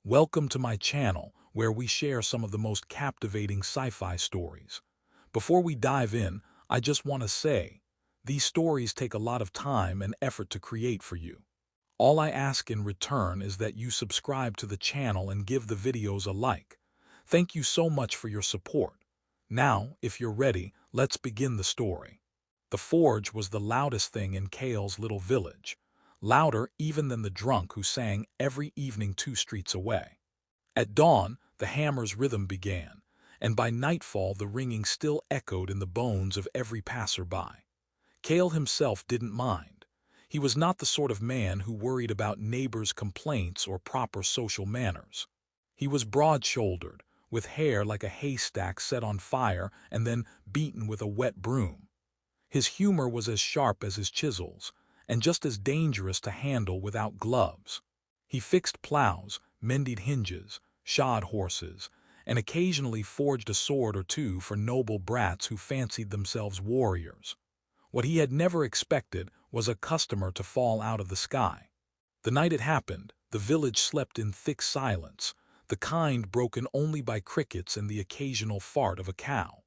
Welcome to my channel, where we share some of the most captivating sci-fi stories. Before we dive in, I just want to say, these stories take a lot of time and effort to create for you. All I ask in return is that you subscribe to the channel and give the videos a like. Thank you so much for your support. Now, if you're ready, let's begin the story. The forge was the loudest thing in Kale's little village, louder even than the drunk who sang every evening 2 streets away. At dawn, the hammer's rhythm began, and by nightfall the ringing still echoed in the bones of every passer-by. Kale himself didn't mind. He was not the sort of man who worried about neighbors' complaints or proper social manners. He was broad-shouldered, with hair like a haystack set on fire and then beaten with a wet broom. His humor was as sharp as his chisels, and just as dangerous to handle without gloves. He fixed plows, mended hinges, shod horses, and occasionally forged a sword or two for noble brats who fancied themselves warriors. What he had never expected was a customer to fall out of the sky. The night it happened, the village slept in thick silence, the kind broken only by crickets and the occasional fart of a cow.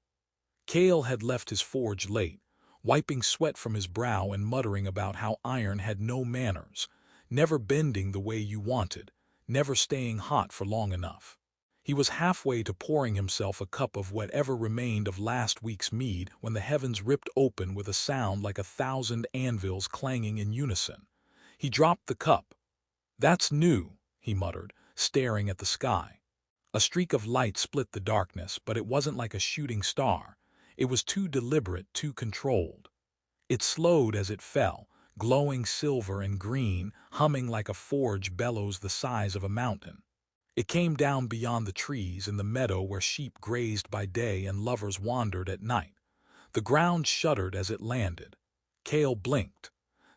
Kale had left his forge late, wiping sweat from his brow and muttering about how iron had no manners, never bending the way you wanted, never staying hot for long enough. He was halfway to pouring himself a cup of whatever remained of last week's mead when the heavens ripped open with a sound like 1,000 anvils clanging in unison. He dropped the cup. "That's new," he muttered, staring at the sky. A streak of light split the darkness, but it wasn't like a shooting star. It was too deliberate, too controlled. It slowed as it fell, glowing silver and green, humming like a forge bellows the size of a mountain. It came down beyond the trees in the meadow where sheep grazed by day and lovers wandered at night. The ground shuddered as it landed. Kale blinked.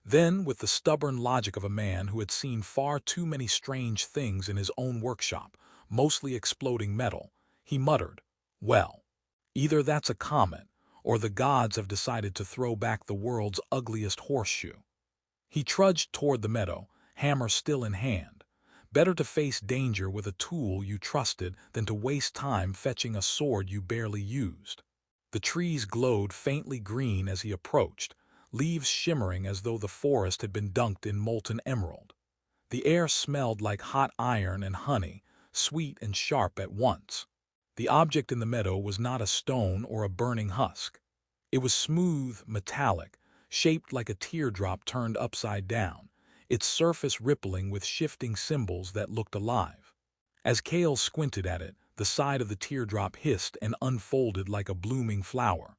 Then, with the stubborn logic of a man who had seen far too many strange things in his own workshop, mostly exploding metal, he muttered, "Well, either that's a comet, or the gods have decided to throw back the world's ugliest horseshoe." He trudged toward the meadow, hammer still in hand. Better to face danger with a tool you trusted than to waste time fetching a sword you barely used. The trees glowed faintly green as he approached, leaves shimmering as though the forest had been dunked in molten emerald. The air smelled like hot iron and honey, sweet and sharp at once. The object in the meadow was not a stone or a burning husk. It was smooth, metallic, shaped like a teardrop turned upside down, its surface rippling with shifting symbols that looked alive. As Kale squinted at it, the side of the teardrop hissed and unfolded like a blooming flower.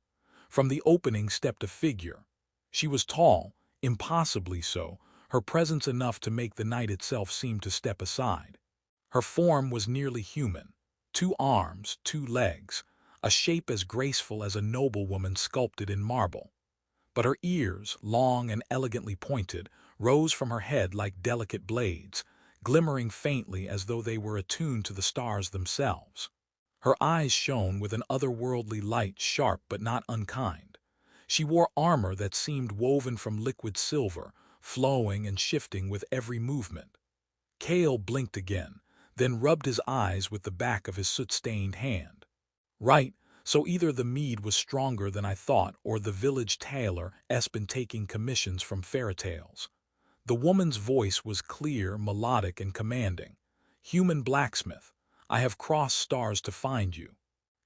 From the opening stepped a figure. She was tall, impossibly so, her presence enough to make the night itself seem to step aside. Her form was nearly human. 2 arms, 2 legs, a shape as graceful as a noblewoman sculpted in marble. But her ears, long and elegantly pointed, rose from her head like delicate blades, glimmering faintly as though they were attuned to the stars themselves. Her eyes shone with an otherworldly light, sharp but not unkind. She wore armor that seemed woven from liquid silver, flowing and shifting with every movement. Kale blinked again, then rubbed his eyes with the back of his soot-stained hand. "Right, so either the mead was stronger than I thought, or the village tailor has been taking commissions from fairy tales." The woman's voice was clear, melodic, and commanding. "Human blacksmith, I have crossed stars to find you."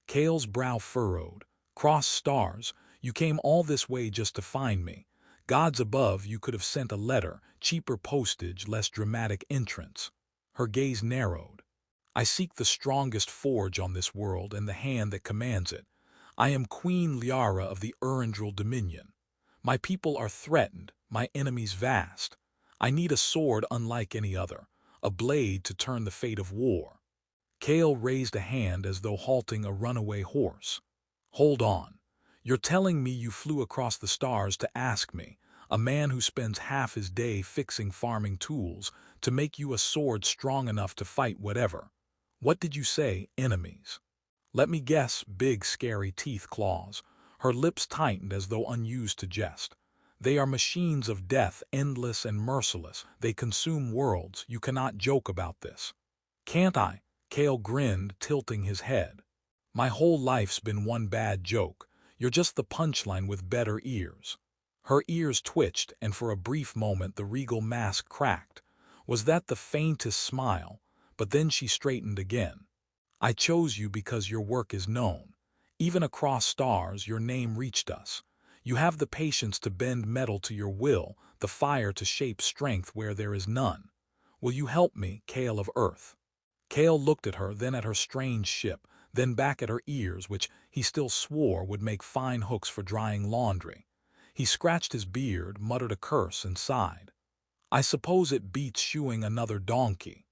Kale's brow furrowed. "Crossed stars? You came all this way just to find me. Gods above, you could have sent a letter, cheaper postage, less dramatic entrance." Her gaze narrowed. "I seek the strongest forge on this world and the hand that commands it. I am Queen Liara of the Urandril Dominion. My people are threatened, my enemies vast. I need a sword unlike any other, a blade to turn the fate of war." Kale raised a hand as though halting a runaway horse. "Hold on. You're telling me you flew across the stars to ask me, a man who spends half his day fixing farming tools, to make you a sword strong enough to fight whatever. What did you say, enemies?" "Let me guess, big scary teeth claws." Her lips tightened as though unused to jest. "They are machines of death, endless and merciless. They consume worlds. You cannot joke about this." Can't I? Kale grinned, tilting his head. My whole life's been one bad joke. You're just the punchline with better ears. Her ears twitched, and for a brief moment the regal mask cracked. Was that the faintest smile? But then she straightened again. I chose you because your work is known. Even across stars, your name reached us. You have the patience to bend metal to your will, the fire to shape strength where there is none. Will you help me, Kale of Earth? Kale looked at her, then at her strange ship, then back at her ears, which he still swore would make fine hooks for drying laundry. He scratched his beard, muttered a curse, and sighed. I suppose it beats shoeing another donkey.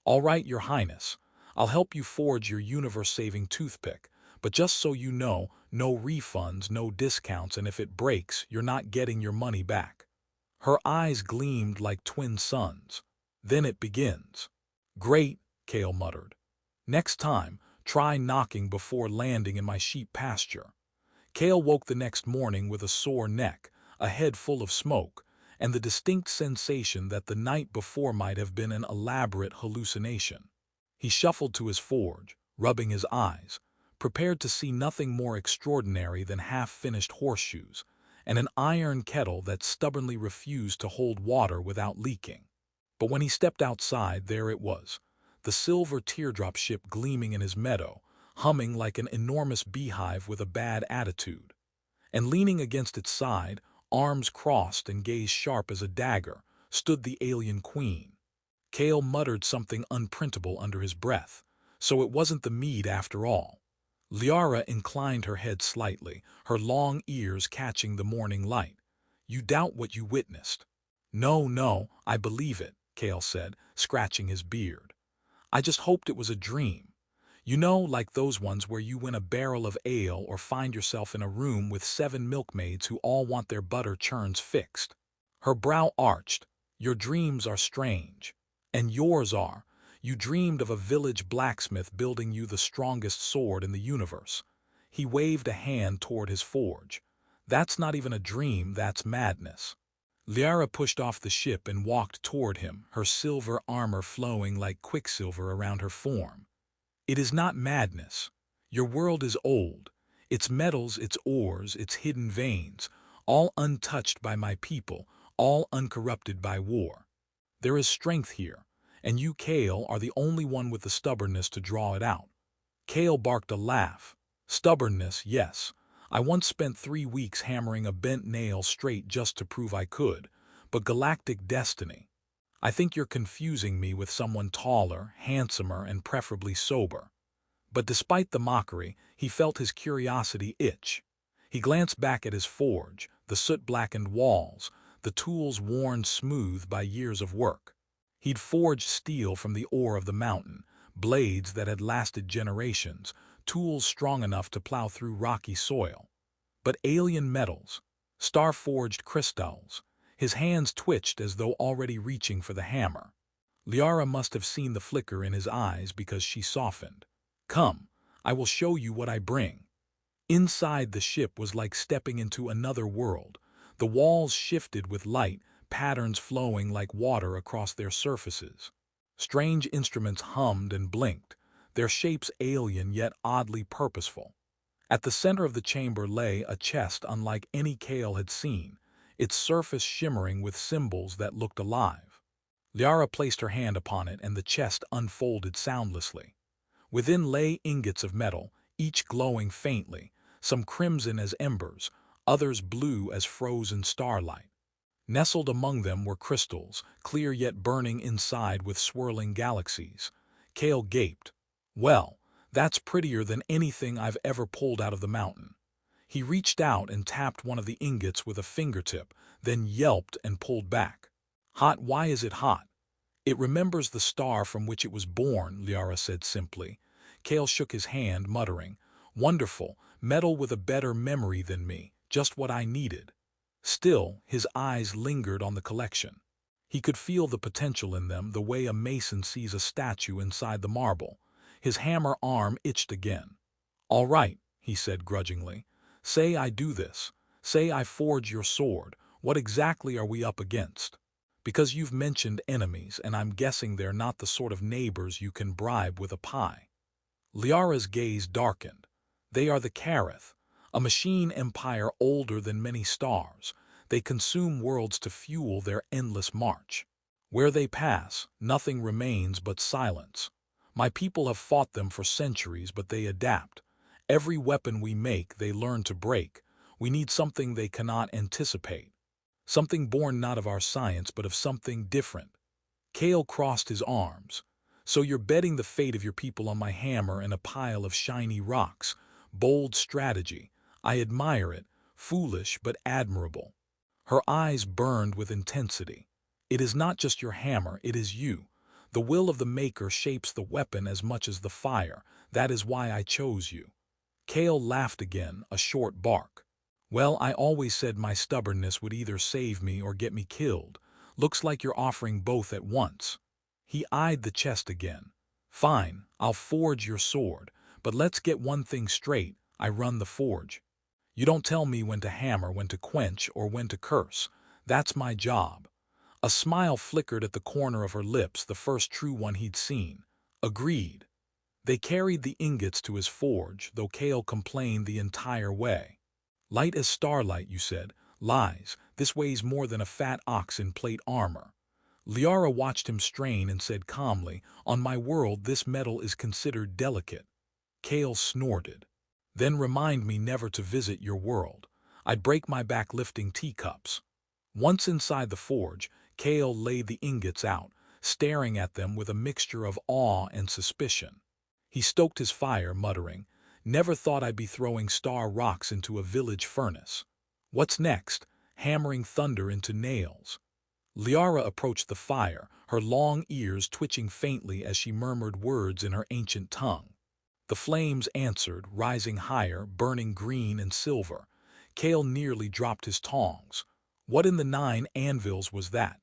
All right, Your Highness. I'll help you forge your universe-saving toothpick, but just so you know, no refunds, no discounts, and if it breaks, you're not getting your money back. Her eyes gleamed like twin suns. Then it begins. Great, Kale muttered. Next time, try knocking before landing in my sheep pasture. Kale woke the next morning with a sore neck, a head full of smoke, and the distinct sensation that the night before might have been an elaborate hallucination. He shuffled to his forge, rubbing his eyes, prepared to see nothing more extraordinary than half-finished horseshoes, and an iron kettle that stubbornly refused to hold water without leaking. But when he stepped outside, there it was, the silver teardrop ship gleaming in his meadow, humming like an enormous beehive with a bad attitude. And leaning against its side, arms crossed and gaze sharp as a dagger, stood the alien queen. Kale muttered something unprintable under his breath. So it wasn't the mead after all. Liara inclined her head slightly, her long ears catching the morning light. You doubt what you witnessed. No, no, I believe it, Kale said, scratching his beard. I just hoped it was a dream. You know, like those ones where you win a barrel of ale or find yourself in a room with 7 milkmaids who all want their butter churns fixed. Her brow arched. Your dreams are strange. And yours are. You dreamed of a village blacksmith building you the strongest sword in the universe. He waved a hand toward his forge. That's not even a dream, that's madness. Liara pushed off the ship and walked toward him, her silver armor flowing like quicksilver around her form. It is not madness. Your world is old. Its metals, its ores, its hidden veins, all untouched by my people, all uncorrupted by war. There is strength here, and you, Kale, are the only one with the stubbornness to draw it out. Kale barked a laugh. Stubbornness, yes. I once spent 3 weeks hammering a bent nail straight just to prove I could, but galactic destiny. I think you're confusing me with someone taller, handsomer, and preferably sober. But despite the mockery, he felt his curiosity itch. He glanced back at his forge, the soot-blackened walls, the tools worn smooth by years of work. He'd forged steel from the ore of the mountain, blades that had lasted generations, tools strong enough to plow through rocky soil. But alien metals, star-forged crystals, his hands twitched as though already reaching for the hammer. Liara must have seen the flicker in his eyes because she softened. Come, I will show you what I bring. Inside the ship was like stepping into another world. The walls shifted with light, patterns flowing like water across their surfaces. Strange instruments hummed and blinked, their shapes alien yet oddly purposeful. At the center of the chamber lay a chest unlike any Kale had seen, its surface shimmering with symbols that looked alive. Liara placed her hand upon it and the chest unfolded soundlessly. Within lay ingots of metal, each glowing faintly, some crimson as embers, others blue as frozen starlight. Nestled among them were crystals, clear yet burning inside with swirling galaxies. Kale gaped. Well, that's prettier than anything I've ever pulled out of the mountain. He reached out and tapped one of the ingots with a fingertip, then yelped and pulled back. Hot, why is it hot? It remembers the star from which it was born, Liara said simply. Kale shook his hand, muttering, Wonderful, metal with a better memory than me, just what I needed. Still, his eyes lingered on the collection. He could feel the potential in them the way a mason sees a statue inside the marble. His hammer arm itched again. All right, he said grudgingly. Say I do this. Say I forge your sword. What exactly are we up against? Because you've mentioned enemies, and I'm guessing they're not the sort of neighbors you can bribe with a pie. Liara's gaze darkened. They are the Kareth, a machine empire older than many stars. They consume worlds to fuel their endless march. Where they pass, nothing remains but silence. My people have fought them for centuries, but they adapt. Every weapon we make, they learn to break. We need something they cannot anticipate. Something born not of our science, but of something different. Kale crossed his arms. So you're betting the fate of your people on my hammer and a pile of shiny rocks. Bold strategy. I admire it. Foolish, but admirable. Her eyes burned with intensity. It is not just your hammer, it is you. The will of the maker shapes the weapon as much as the fire. That is why I chose you. Kale laughed again, a short bark. Well, I always said my stubbornness would either save me or get me killed. Looks like you're offering both at once. He eyed the chest again. Fine, I'll forge your sword, but let's get one thing straight. I run the forge. You don't tell me when to hammer, when to quench, or when to curse. That's my job. A smile flickered at the corner of her lips, the first true one he'd seen. Agreed. They carried the ingots to his forge, though Kale complained the entire way. Light as starlight, you said. Lies. This weighs more than a fat ox in plate armor. Liara watched him strain and said calmly, on my world this metal is considered delicate. Kale snorted. Then remind me never to visit your world. I'd break my back lifting teacups. Once inside the forge, Kale laid the ingots out, staring at them with a mixture of awe and suspicion. He stoked his fire, muttering, never thought I'd be throwing star rocks into a village furnace. What's next? Hammering thunder into nails. Liara approached the fire, her long ears twitching faintly as she murmured words in her ancient tongue. The flames answered, rising higher, burning green and silver. Kale nearly dropped his tongs. What in the 9 anvils was that?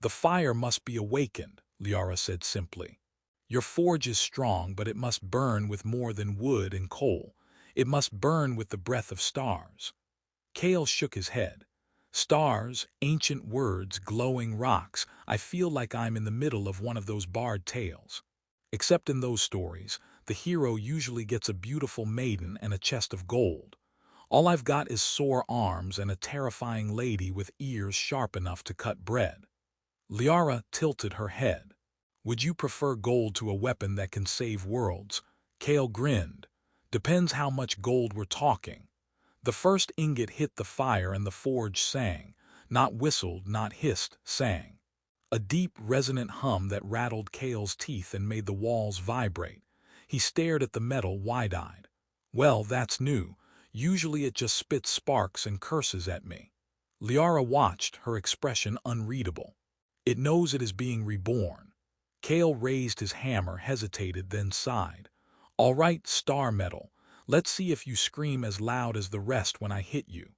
The fire must be awakened, Liara said simply. Your forge is strong, but it must burn with more than wood and coal. It must burn with the breath of stars. Kale shook his head. Stars, ancient words, glowing rocks. I feel like I'm in the middle of one of those bard tales. Except in those stories, the hero usually gets a beautiful maiden and a chest of gold. All I've got is sore arms and a terrifying lady with ears sharp enough to cut bread. Liara tilted her head. Would you prefer gold to a weapon that can save worlds? Kale grinned. Depends how much gold we're talking. The first ingot hit the fire and the forge sang. Not whistled, not hissed, sang. A deep, resonant hum that rattled Kale's teeth and made the walls vibrate. He stared at the metal wide-eyed. Well, that's new. Usually it just spits sparks and curses at me. Liara watched, her expression unreadable. It knows it is being reborn. Kale raised his hammer, hesitated, then sighed. All right, star metal. Let's see if you scream as loud as the rest when I hit you.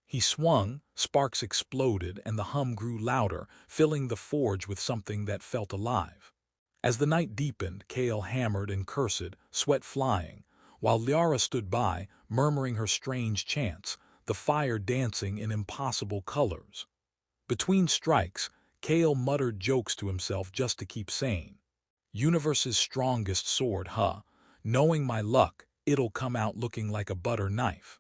He swung, sparks exploded, and the hum grew louder, filling the forge with something that felt alive. As the night deepened, Kale hammered and cursed, sweat flying, while Liara stood by, murmuring her strange chants, the fire dancing in impossible colors. Between strikes, Kale muttered jokes to himself just to keep sane. Universe's strongest sword, huh? Knowing my luck, it'll come out looking like a butter knife.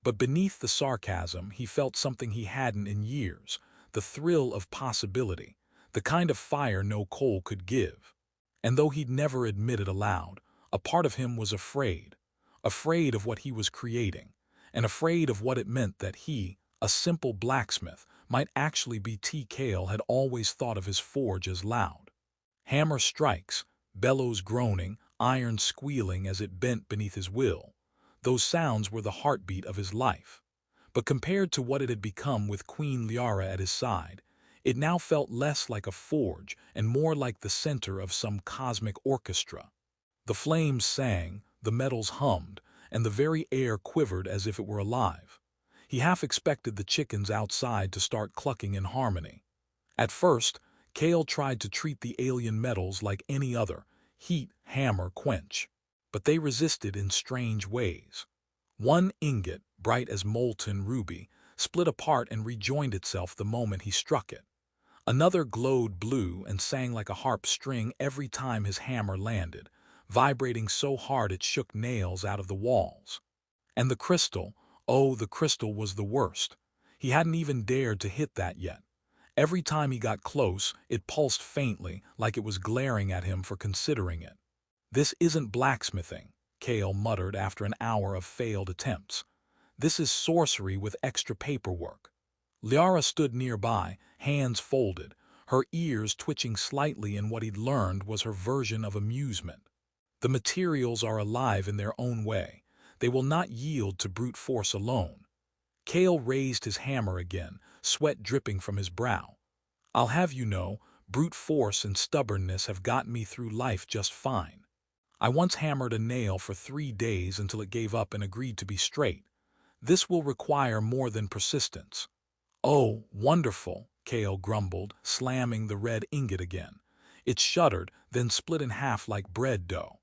But beneath the sarcasm, he felt something he hadn't in years, the thrill of possibility, the kind of fire no coal could give. And though he'd never admit it aloud, a part of him was afraid. Afraid of what he was creating, and afraid of what it meant that he, a simple blacksmith, might actually be T. Kale had always thought of his forge as loud. Hammer strikes, bellows groaning, iron squealing as it bent beneath his will. Those sounds were the heartbeat of his life. But compared to what it had become with Queen Liara at his side, it now felt less like a forge and more like the center of some cosmic orchestra. The flames sang, the metals hummed, and the very air quivered as if it were alive. He half expected the chickens outside to start clucking in harmony. At first, Kale tried to treat the alien metals like any other, heat, hammer, quench. But they resisted in strange ways. One ingot, bright as molten ruby, split apart and rejoined itself the moment he struck it. Another glowed blue and sang like a harp string every time his hammer landed, vibrating so hard it shook nails out of the walls. And the crystal, oh, the crystal was the worst. He hadn't even dared to hit that yet. Every time he got close, it pulsed faintly, like it was glaring at him for considering it. This isn't blacksmithing, Kale muttered after an hour of failed attempts. This is sorcery with extra paperwork. Liara stood nearby, hands folded, her ears twitching slightly in what he'd learned was her version of amusement. The materials are alive in their own way. They will not yield to brute force alone. Kale raised his hammer again, sweat dripping from his brow. I'll have you know, brute force and stubbornness have gotten me through life just fine. I once hammered a nail for 3 days until it gave up and agreed to be straight. This will require more than persistence. Oh, wonderful, Kale grumbled, slamming the red ingot again. It shuddered, then split in half like bread dough.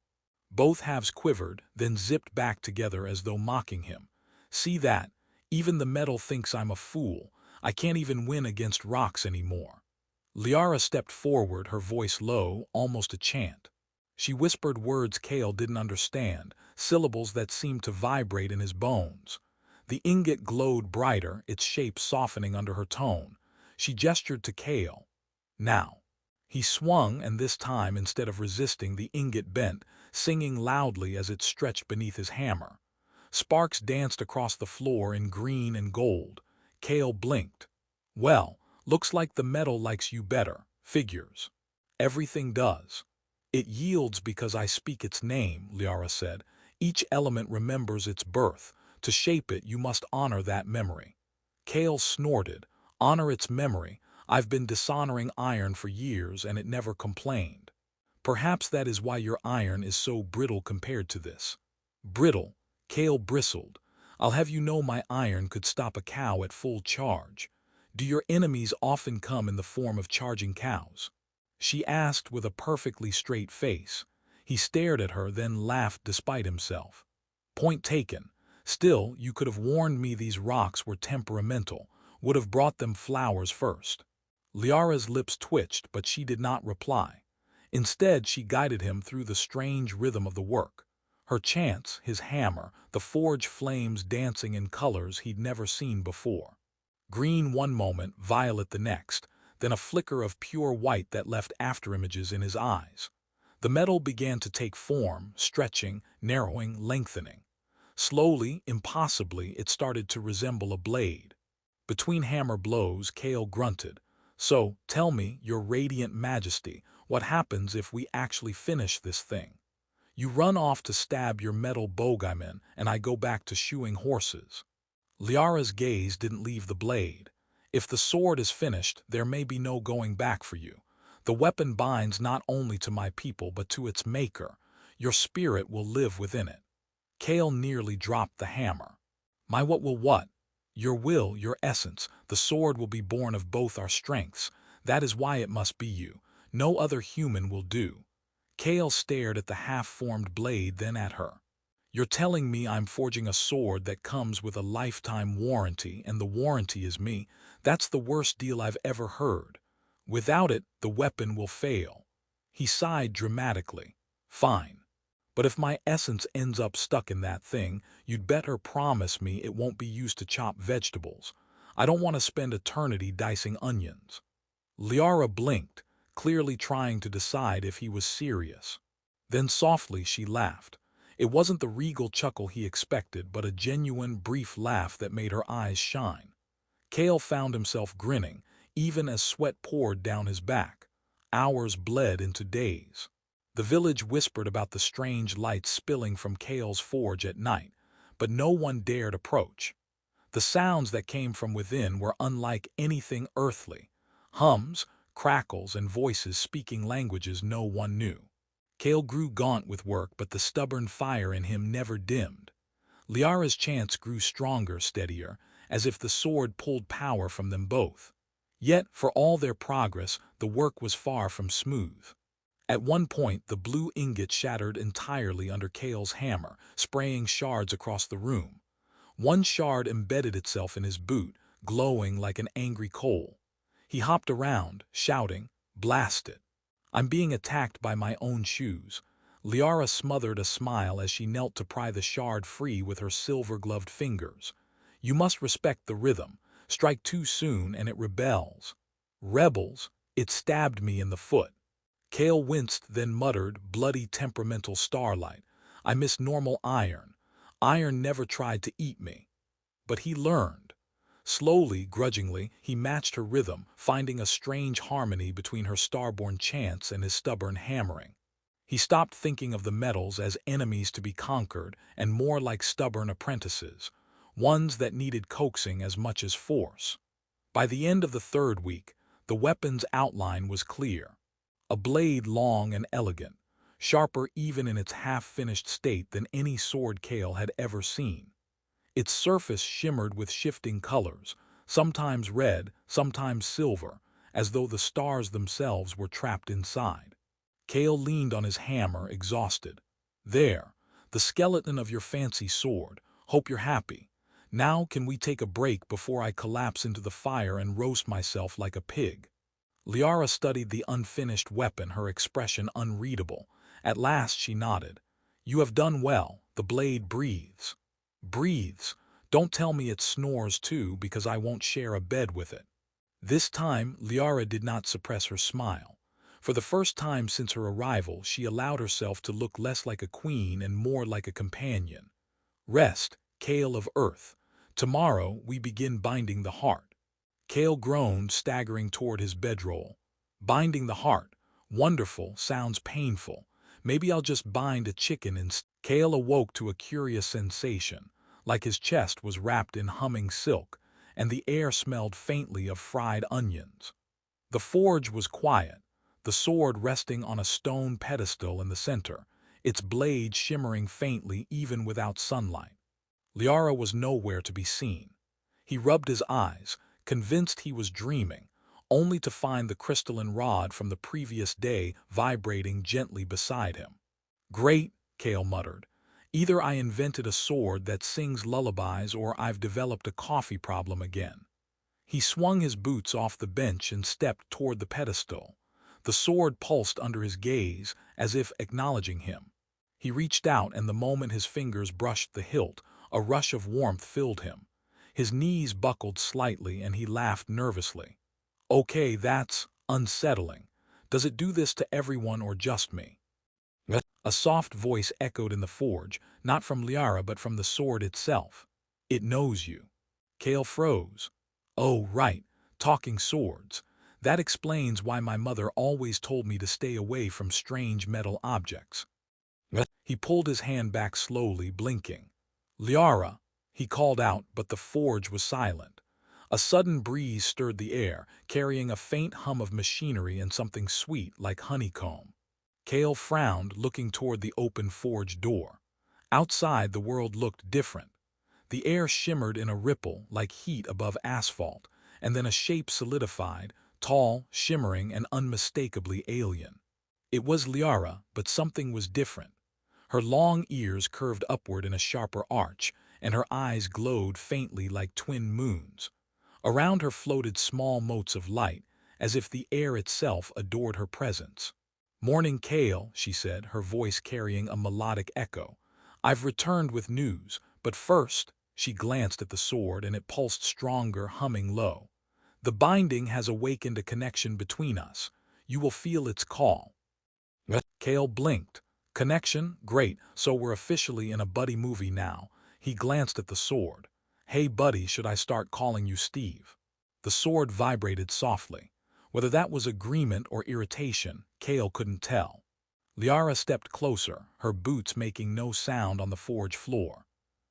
Both halves quivered, then zipped back together as though mocking him. See that? Even the metal thinks I'm a fool. I can't even win against rocks anymore. Liara stepped forward, her voice low, almost a chant. She whispered words Kale didn't understand, syllables that seemed to vibrate in his bones. The ingot glowed brighter, its shape softening under her tone. She gestured to Kale. Now. He swung, and this time, instead of resisting, the ingot bent, singing loudly as it stretched beneath his hammer. Sparks danced across the floor in green and gold. Kale blinked. Well, looks like the metal likes you better. Figures. Everything does. It yields because I speak its name, Liara said. Each element remembers its birth. To shape it, you must honor that memory. Kale snorted. Honor its memory. I've been dishonoring iron for years and it never complained. Perhaps that is why your iron is so brittle compared to this. Brittle. Kale bristled. I'll have you know my iron could stop a cow at full charge. Do your enemies often come in the form of charging cows? She asked with a perfectly straight face. He stared at her, then laughed despite himself. Point taken. Still, you could have warned me these rocks were temperamental, would have brought them flowers first. Liara's lips twitched, but she did not reply. Instead, she guided him through the strange rhythm of the work. Her chants, his hammer, the forge flames dancing in colors he'd never seen before. Green one moment, violet the next, then a flicker of pure white that left afterimages in his eyes. The metal began to take form, stretching, narrowing, lengthening. Slowly, impossibly, it started to resemble a blade. Between hammer blows, Kale grunted. So, tell me, your radiant majesty, what happens if we actually finish this thing? You run off to stab your metal bogeyman, and I go back to shoeing horses. Liara's gaze didn't leave the blade. If the sword is finished, there may be no going back for you. The weapon binds not only to my people but to its maker. Your spirit will live within it. Kale nearly dropped the hammer. My what will what? Your will, your essence, the sword will be born of both our strengths. That is why it must be you. No other human will do. Kale stared at the half-formed blade, then at her. You're telling me I'm forging a sword that comes with a lifetime warranty, and the warranty is me? That's the worst deal I've ever heard. Without it, the weapon will fail. He sighed dramatically. Fine. But if my essence ends up stuck in that thing, you'd better promise me it won't be used to chop vegetables. I don't want to spend eternity dicing onions. Liara blinked, clearly trying to decide if he was serious. Then softly she laughed. It wasn't the regal chuckle he expected, but a genuine, brief laugh that made her eyes shine. Kale found himself grinning, even as sweat poured down his back. Hours bled into days. The village whispered about the strange lights spilling from Kale's forge at night, but no one dared approach. The sounds that came from within were unlike anything earthly. Hums, crackles, and voices speaking languages no one knew. Kale grew gaunt with work, but the stubborn fire in him never dimmed. Liara's chants grew stronger, steadier, as if the sword pulled power from them both. Yet, for all their progress, the work was far from smooth. At one point, the blue ingot shattered entirely under Kale's hammer, spraying shards across the room. One shard embedded itself in his boot, glowing like an angry coal. He hopped around, shouting, "Blast it! I'm being attacked by my own shoes." Liara smothered a smile as she knelt to pry the shard free with her silver-gloved fingers. "You must respect the rhythm. Strike too soon and it rebels." "Rebels? It stabbed me in the foot." Kale winced, then muttered, "Bloody temperamental starlight. I miss normal iron. Iron never tried to eat me." But he learned. Slowly, grudgingly, he matched her rhythm, finding a strange harmony between her starborn chants and his stubborn hammering. He stopped thinking of the metals as enemies to be conquered and more like stubborn apprentices, ones that needed coaxing as much as force. By the end of the third week, the weapon's outline was clear. A blade long and elegant, sharper even in its half-finished state than any sword Kale had ever seen. Its surface shimmered with shifting colors, sometimes red, sometimes silver, as though the stars themselves were trapped inside. Kale leaned on his hammer, exhausted. "There, the skeleton of your fancy sword. Hope you're happy. Now can we take a break before I collapse into the fire and roast myself like a pig?" Liara studied the unfinished weapon, her expression unreadable. At last she nodded. "You have done well. The blade breathes." "Breathes? Don't tell me it snores too, because I won't share a bed with it." This time, Liara did not suppress her smile. For the first time since her arrival, she allowed herself to look less like a queen and more like a companion. "Rest, Kale of Earth. Tomorrow we begin binding the heart." Kale groaned, staggering toward his bedroll. "Binding the heart. Wonderful, sounds painful. Maybe I'll just bind a chicken instead." Kale awoke to a curious sensation, like his chest was wrapped in humming silk, and the air smelled faintly of fried onions. The forge was quiet, the sword resting on a stone pedestal in the center, its blade shimmering faintly even without sunlight. Liara was nowhere to be seen. He rubbed his eyes, convinced he was dreaming, only to find the crystalline rod from the previous day vibrating gently beside him. "Great," Kale muttered. "Either I invented a sword that sings lullabies or I've developed a coffee problem again." He swung his boots off the bench and stepped toward the pedestal. The sword pulsed under his gaze, as if acknowledging him. He reached out, and the moment his fingers brushed the hilt, a rush of warmth filled him. His knees buckled slightly, and he laughed nervously. "Okay, that's unsettling. Does it do this to everyone or just me?" A soft voice echoed in the forge, not from Liara but from the sword itself. "It knows you." Kale froze. "Oh, right, talking swords. That explains why my mother always told me to stay away from strange metal objects." He pulled his hand back slowly, blinking. "Liara," he called out, but the forge was silent. A sudden breeze stirred the air, carrying a faint hum of machinery and something sweet like honeycomb. Kale frowned, looking toward the open forge door. Outside, the world looked different. The air shimmered in a ripple, like heat above asphalt, and then a shape solidified, tall, shimmering, and unmistakably alien. It was Liara, but something was different. Her long ears curved upward in a sharper arch, and her eyes glowed faintly like twin moons. Around her floated small motes of light, as if the air itself adored her presence. "Morning, Kale," she said, her voice carrying a melodic echo. "I've returned with news, but first—" She glanced at the sword, and it pulsed stronger, humming low. "The binding has awakened a connection between us. You will feel its call." Kale blinked. "Connection? Great, so we're officially in a buddy movie now." He glanced at the sword. "Hey buddy, should I start calling you Steve?" The sword vibrated softly. Whether that was agreement or irritation, Kale couldn't tell. Liara stepped closer, her boots making no sound on the forge floor.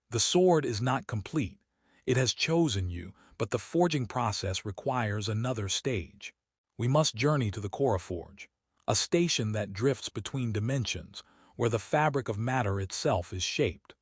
"The sword is not complete. It has chosen you, but the forging process requires another stage. We must journey to the Coraforge, a station that drifts between dimensions, where the fabric of matter itself is shaped."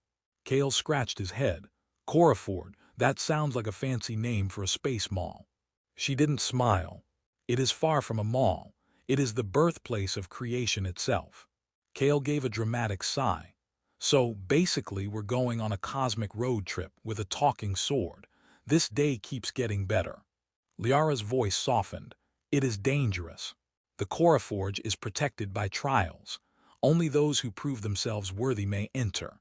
Kale scratched his head. "Coraforge, that sounds like a fancy name for a space mall." She didn't smile. "It is far from a mall. It is the birthplace of creation itself." Kale gave a dramatic sigh. "So, basically, we're going on a cosmic road trip with a talking sword. This day keeps getting better." Liara's voice softened. It is dangerous. The Coraforge is protected by trials. Only those who prove themselves worthy may enter.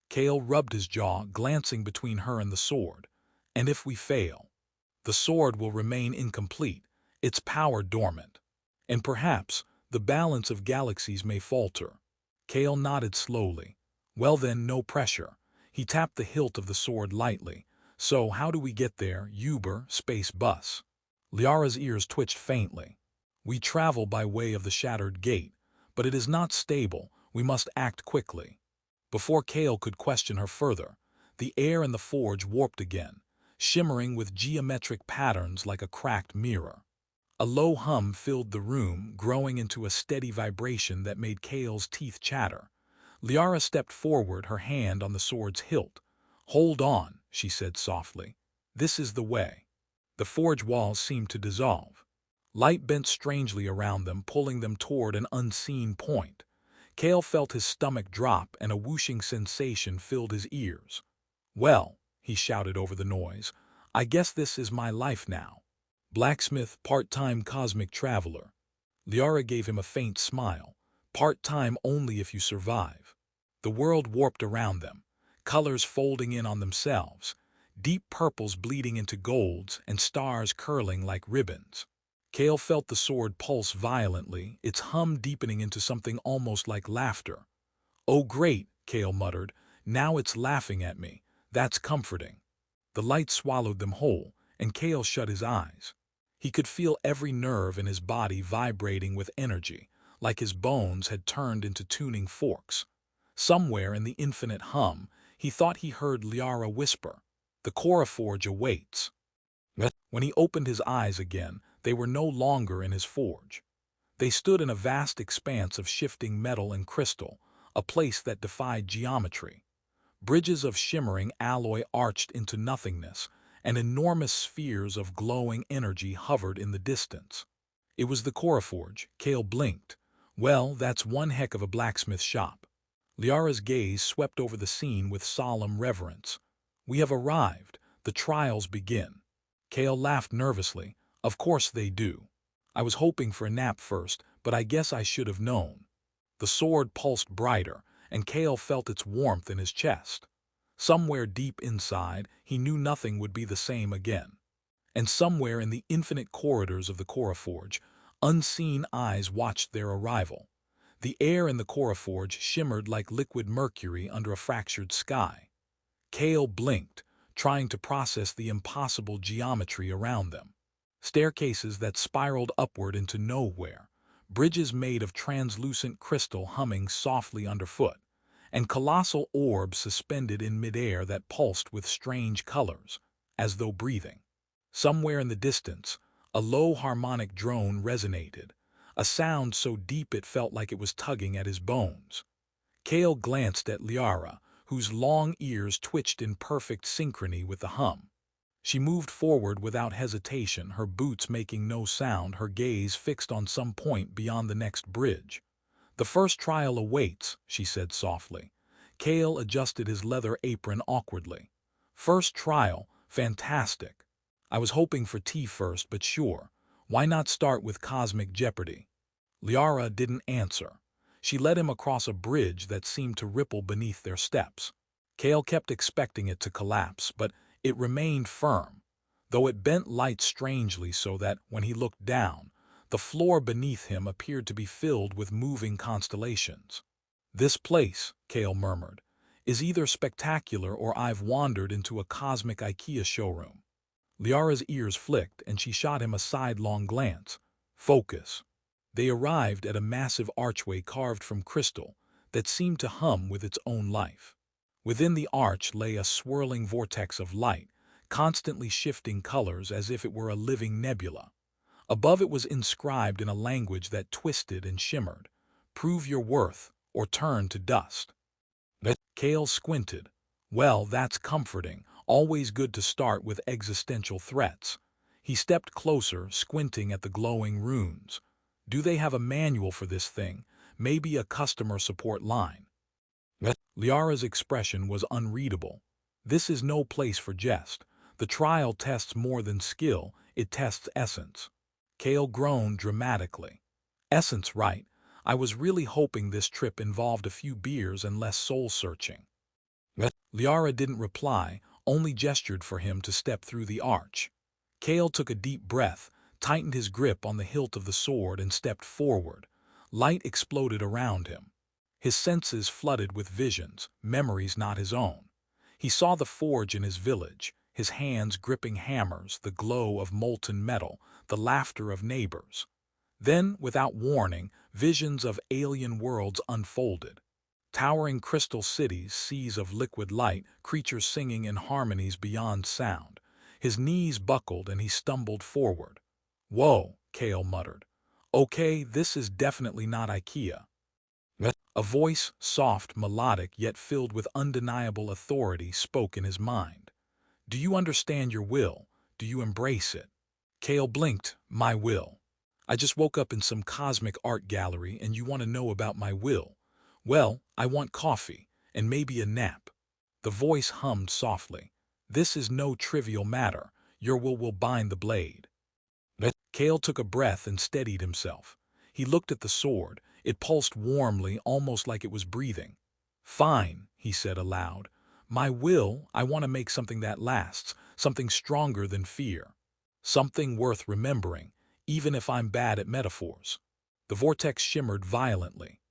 Kale rubbed his jaw, glancing between her and the sword. And if we fail, the sword will remain incomplete, its power dormant. And perhaps the balance of galaxies may falter. Kale nodded slowly. Well then, no pressure. He tapped the hilt of the sword lightly. So how do we get there, Uber, space bus? Liara's ears twitched faintly. We travel by way of the shattered gate, but it is not stable. We must act quickly. Before Kale could question her further, the air in the forge warped again, shimmering with geometric patterns like a cracked mirror. A low hum filled the room, growing into a steady vibration that made Kale's teeth chatter. Liara stepped forward, her hand on the sword's hilt. "Hold on," she said softly. "This is the way." The forge walls seemed to dissolve. Light bent strangely around them, pulling them toward an unseen point. Kale felt his stomach drop and a whooshing sensation filled his ears. "Well," he shouted over the noise, "I guess this is my life now. Blacksmith, part-time cosmic traveler." Liara gave him a faint smile. "Part-time only if you survive." The world warped around them, colors folding in on themselves, deep purples bleeding into golds and stars curling like ribbons. Kale felt the sword pulse violently, its hum deepening into something almost like laughter. "Oh great," Kale muttered, "now it's laughing at me. That's comforting." The light swallowed them whole, and Kale shut his eyes. He could feel every nerve in his body vibrating with energy, like his bones had turned into tuning forks. Somewhere in the infinite hum, he thought he heard Liara whisper, "The Coraforge awaits." When he opened his eyes again, they were no longer in his forge. They stood in a vast expanse of shifting metal and crystal, a place that defied geometry. Bridges of shimmering alloy arched into nothingness, and enormous spheres of glowing energy hovered in the distance. It was the Coraforge. Kale blinked. "Well, that's one heck of a blacksmith shop." Liara's gaze swept over the scene with solemn reverence. "We have arrived. The trials begin." Kale laughed nervously. "Of course they do. I was hoping for a nap first, but I guess I should have known." The sword pulsed brighter, and Kale felt its warmth in his chest. Somewhere deep inside, he knew nothing would be the same again. And somewhere in the infinite corridors of the Coraforge, unseen eyes watched their arrival. The air in the Coraforge shimmered like liquid mercury under a fractured sky. Kale blinked, trying to process the impossible geometry around them. Staircases that spiraled upward into nowhere, bridges made of translucent crystal humming softly underfoot, and colossal orbs suspended in midair that pulsed with strange colors, as though breathing. Somewhere in the distance, a low harmonic drone resonated, a sound so deep it felt like it was tugging at his bones. Kale glanced at Liara, whose long ears twitched in perfect synchrony with the hum. She moved forward without hesitation, her boots making no sound, her gaze fixed on some point beyond the next bridge. "The first trial awaits," she said softly. Kale adjusted his leather apron awkwardly. "First trial, fantastic. I was hoping for tea first, but sure. Why not start with cosmic jeopardy?" Liara didn't answer. She led him across a bridge that seemed to ripple beneath their steps. Kale kept expecting it to collapse, but it remained firm, though it bent light strangely so that, when he looked down, the floor beneath him appeared to be filled with moving constellations. "This place," Kale murmured, "is either spectacular or I've wandered into a cosmic IKEA showroom." Liara's ears flicked, and she shot him a sidelong glance. "Focus." They arrived at a massive archway carved from crystal that seemed to hum with its own life. Within the arch lay a swirling vortex of light, constantly shifting colors as if it were a living nebula. Above it was inscribed in a language that twisted and shimmered, "Prove your worth, or turn to dust." Kale squinted. "Well, that's comforting. Always good to start with existential threats." He stepped closer, squinting at the glowing runes. "Do they have a manual for this thing? Maybe a customer support line?" Liara's expression was unreadable. "This is no place for jest. The trial tests more than skill, It tests essence. Kale groaned dramatically. Essence, right. I was really hoping this trip involved a few beers and less soul-searching. Liara didn't reply, only gestured for him to step through the arch. Kale took a deep breath, tightened his grip on the hilt of the sword and stepped forward. Light exploded around him. His senses flooded with visions, memories not his own. He saw the forge in his village, his hands gripping hammers, the glow of molten metal, the laughter of neighbors. Then, without warning, visions of alien worlds unfolded. Towering crystal cities, seas of liquid light, creatures singing in harmonies beyond sound. His knees buckled and he stumbled forward. "Whoa," Kale muttered. "Okay, this is definitely not IKEA." A voice, soft, melodic, yet filled with undeniable authority, spoke in his mind. "Do you understand your will? Do you embrace it?" Kale blinked. "My will? I just woke up in some cosmic art gallery and you want to know about my will? Well, I want coffee, and maybe a nap." The voice hummed softly. "This is no trivial matter. Your will bind the blade." Kale took a breath and steadied himself. He looked at the sword. It pulsed warmly, almost like it was breathing. "Fine," he said aloud. "My will, I want to make something that lasts, something stronger than fear. Something worth remembering, even if I'm bad at metaphors." The vortex shimmered violently.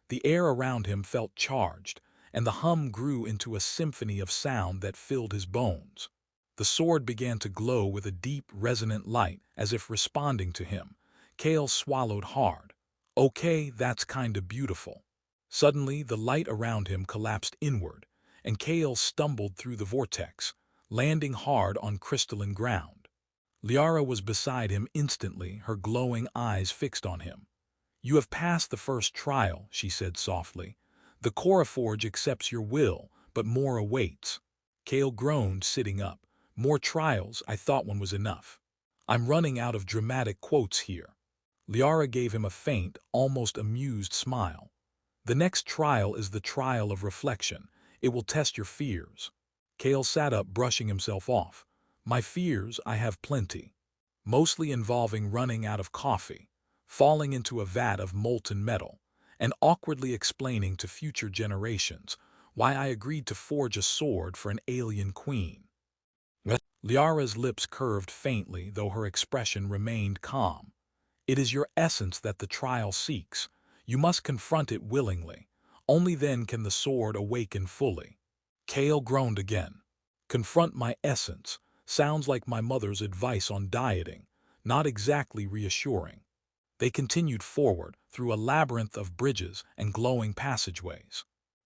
The air around him felt charged, and the hum grew into a symphony of sound that filled his bones. The sword began to glow with a deep, resonant light, as if responding to him. Kale swallowed hard. "Okay, that's kinda beautiful." Suddenly, the light around him collapsed inward, and Kale stumbled through the vortex, landing hard on crystalline ground. Liara was beside him instantly, her glowing eyes fixed on him. "You have passed the first trial," she said softly. "The Coraforge accepts your will, but more awaits." Kale groaned, sitting up. "More trials, I thought one was enough. I'm running out of dramatic quotes here." Liara gave him a faint, almost amused smile. "The next trial is the trial of reflection. It will test your fears." Kale sat up, brushing himself off. "My fears, I have plenty. Mostly involving running out of coffee, falling into a vat of molten metal, and awkwardly explaining to future generations why I agreed to forge a sword for an alien queen." Liara's lips curved faintly, though her expression remained calm. "It is your essence that the trial seeks. You must confront it willingly. Only then can the sword awaken fully." Kale groaned again. "Confront my essence. Sounds like my mother's advice on dieting. Not exactly reassuring." They continued forward, through a labyrinth of bridges and glowing passageways.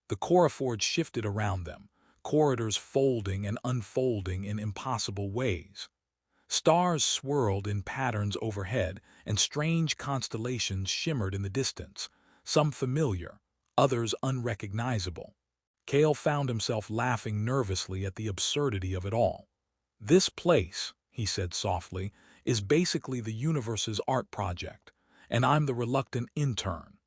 The Coraforge shifted around them, corridors folding and unfolding in impossible ways. Stars swirled in patterns overhead, and strange constellations shimmered in the distance, some familiar, others unrecognizable. Kale found himself laughing nervously at the absurdity of it all. "This place," he said softly, "is basically the universe's art project, and I'm the reluctant intern."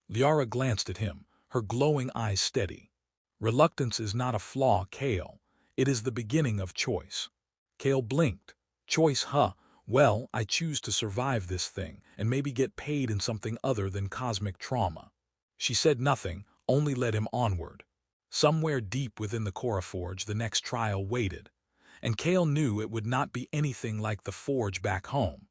Liara glanced at him, her glowing eyes steady. "Reluctance is not a flaw, Kale. It is the beginning of choice." Kale blinked. "Choice, huh? Well, I choose to survive this thing, and maybe get paid in something other than cosmic trauma." She said nothing, only led him onward. Somewhere deep within the Coraforge, the next trial waited, and Kale knew it would not be anything like the forge back home.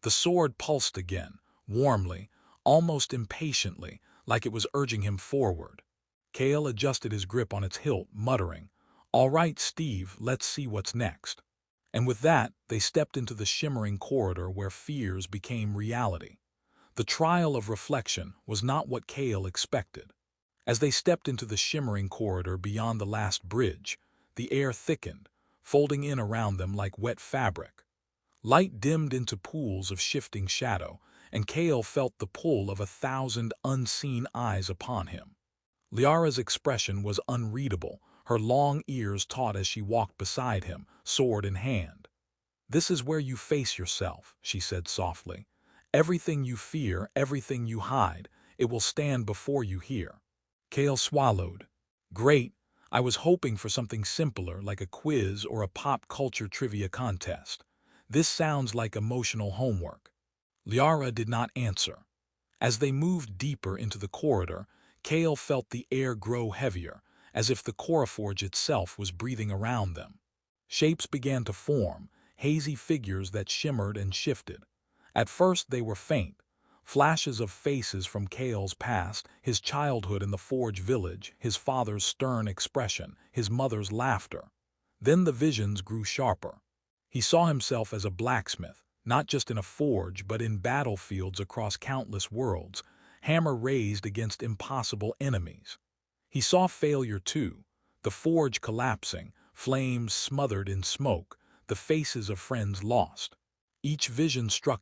The sword pulsed again, warmly, almost impatiently, like it was urging him forward. Kale adjusted his grip on its hilt, muttering, "All right, Steve, let's see what's next." And with that, they stepped into the shimmering corridor where fears became reality. The trial of reflection was not what Kale expected. As they stepped into the shimmering corridor beyond the last bridge, the air thickened, folding in around them like wet fabric. Light dimmed into pools of shifting shadow, and Kale felt the pull of 1,000 unseen eyes upon him. Liara's expression was unreadable, her long ears taut as she walked beside him, sword in hand. "This is where you face yourself," she said softly. "Everything you fear, everything you hide, it will stand before you here." Kale swallowed. "Great. I was hoping for something simpler, like a quiz or a pop culture trivia contest. This sounds like emotional homework. Liara did not answer. As they moved deeper into the corridor, Kale felt the air grow heavier, as if the Coraforge itself was breathing around them. Shapes began to form, hazy figures that shimmered and shifted. At first they were faint, flashes of faces from Kale's past, his childhood in the Forge village, his father's stern expression, his mother's laughter. Then the visions grew sharper. He saw himself as a blacksmith, not just in a forge but in battlefields across countless worlds, hammer raised against impossible enemies. He saw failure too, the forge collapsing, flames smothered in smoke, the faces of friends lost. Each vision struck